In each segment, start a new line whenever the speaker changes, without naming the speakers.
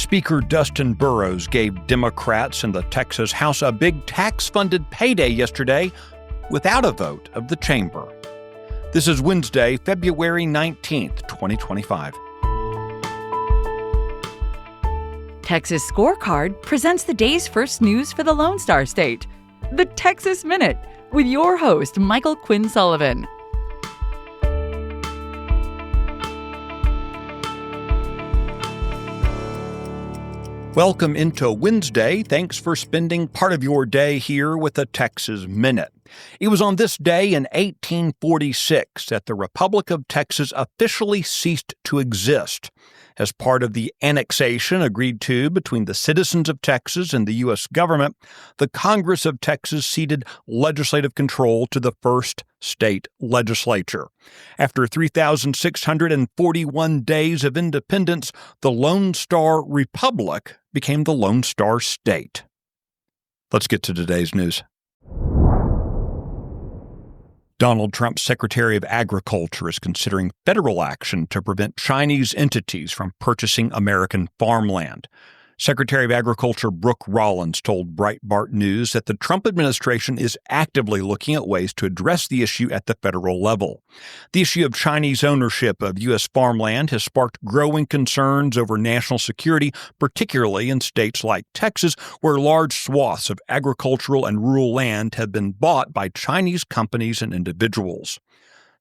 Speaker Dustin Burrows gave Democrats in the Texas House a big tax-funded payday yesterday without a vote of the chamber. This is Wednesday, February 19th, 2025.
Texas Scorecard presents the day's first news for the Lone Star State, the Texas Minute, with your host, Michael Quinn Sullivan.
Welcome into Wednesday. Thanks for spending part of your day here with the Texas Minute. It was on this day in 1846 that the Republic of Texas officially ceased to exist. As part of the annexation agreed to between the citizens of Texas and the U.S. government, the Congress of Texas ceded legislative control to the first state legislature. After 3,641 days of independence, the Lone Star Republic became the Lone Star State. Let's get to today's news. Donald Trump's Secretary of Agriculture is considering federal action to prevent Chinese entities from purchasing American farmland. Secretary of Agriculture Brooke Rollins told Breitbart News that the Trump administration is actively looking at ways to address the issue at the federal level. The issue of Chinese ownership of U.S. farmland has sparked growing concerns over national security, particularly in states like Texas, where large swaths of agricultural and rural land have been bought by Chinese companies and individuals.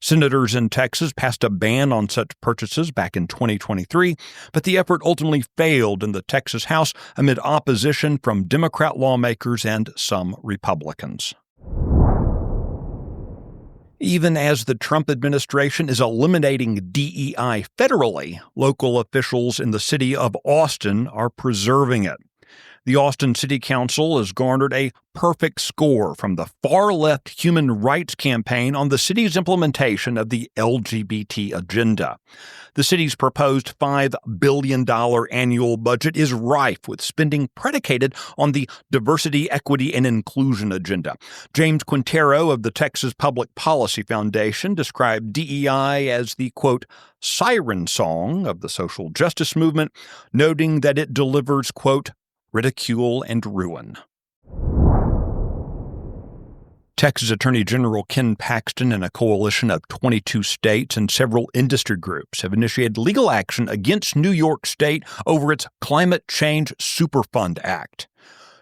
Senators in Texas passed a ban on such purchases back in 2023, but the effort ultimately failed in the Texas House amid opposition from Democrat lawmakers and some Republicans. Even as the Trump administration is eliminating DEI federally, local officials in the city of Austin are preserving it. The Austin City Council has garnered a perfect score from the far-left Human Rights Campaign on the city's implementation of the LGBT agenda. The city's proposed $5 billion annual budget is rife with spending predicated on the diversity, equity, and inclusion agenda. James Quintero of the Texas Public Policy Foundation described DEI as the, quote, siren song of the social justice movement, noting that it delivers, quote, ridicule and ruin. Texas Attorney General Ken Paxton and a coalition of 22 states and several industry groups have initiated legal action against New York State over its Climate Change Superfund Act.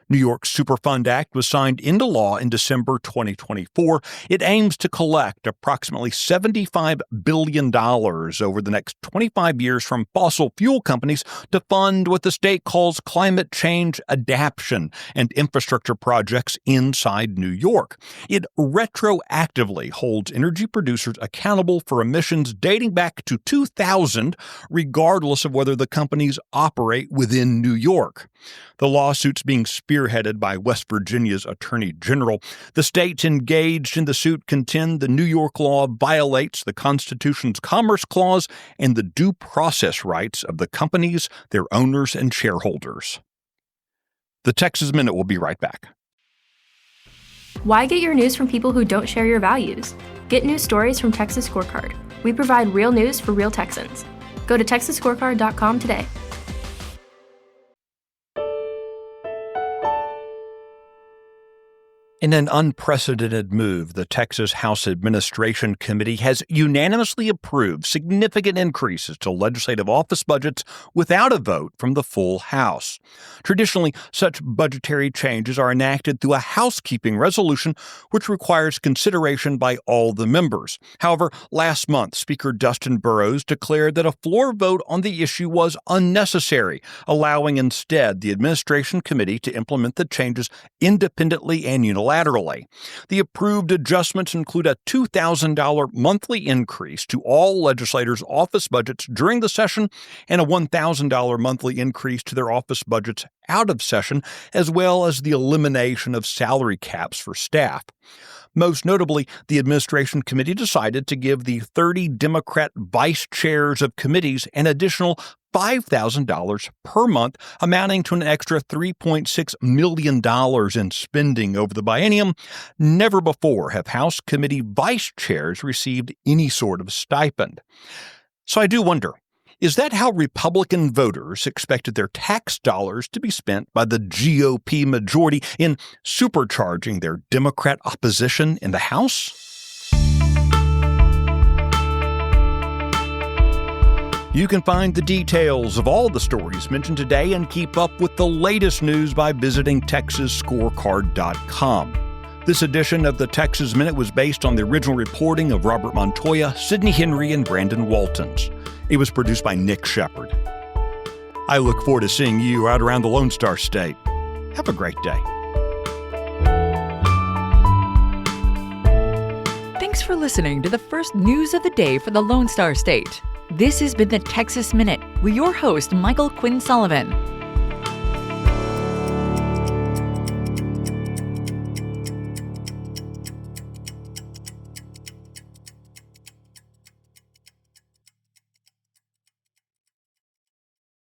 New York's Superfund Act was signed into law in December 2024. It aims to collect approximately $75 billion over the next 25 years from fossil fuel companies to fund what the state calls climate change adaptation and infrastructure projects inside New York. It retroactively holds energy producers accountable for emissions dating back to 2000, regardless of whether the companies operate within New York. The lawsuit's being spearheaded by West Virginia's Attorney General. The states engaged in the suit contend the New York law violates the Constitution's Commerce Clause and the due process rights of the companies, their owners, and shareholders. The Texas Minute will be right back.
Why get your news from people who don't share your values? Get news stories from Texas Scorecard. We provide real news for real Texans. Go to TexasScorecard.com today.
In an unprecedented move, the Texas House Administration Committee has unanimously approved significant increases to legislative office budgets without a vote from the full House. Traditionally, such budgetary changes are enacted through a housekeeping resolution, which requires consideration by all the members. However, last month, Speaker Dustin Burrows declared that a floor vote on the issue was unnecessary, allowing instead the Administration Committee to implement the changes independently and unilaterally. The approved adjustments include a $2,000 monthly increase to all legislators' office budgets during the session and a $1,000 monthly increase to their office budgets out of session, as well as the elimination of salary caps for staff. Most notably, the Administration Committee decided to give the 30 Democrat vice chairs of committees an additional $5,000 per month, amounting to an extra $3.6 million in spending over the biennium. Never before have House committee vice chairs received any sort of stipend. So I do wonder, Is that how Republican voters expected their tax dollars to be spent by the GOP majority in supercharging their Democrat opposition in the House? You can find the details of all the stories mentioned today and keep up with the latest news by visiting TexasScorecard.com. This edition of the Texas Minute was based on the original reporting of Robert Montoya, Sidney Henry, and Brandon Waltons. It was produced by Nick Shepard. I look forward to seeing you out around the Lone Star State. Have a great day.
Thanks for listening to the first news of the day for the Lone Star State. This has been the Texas Minute with your host, Michael Quinn Sullivan.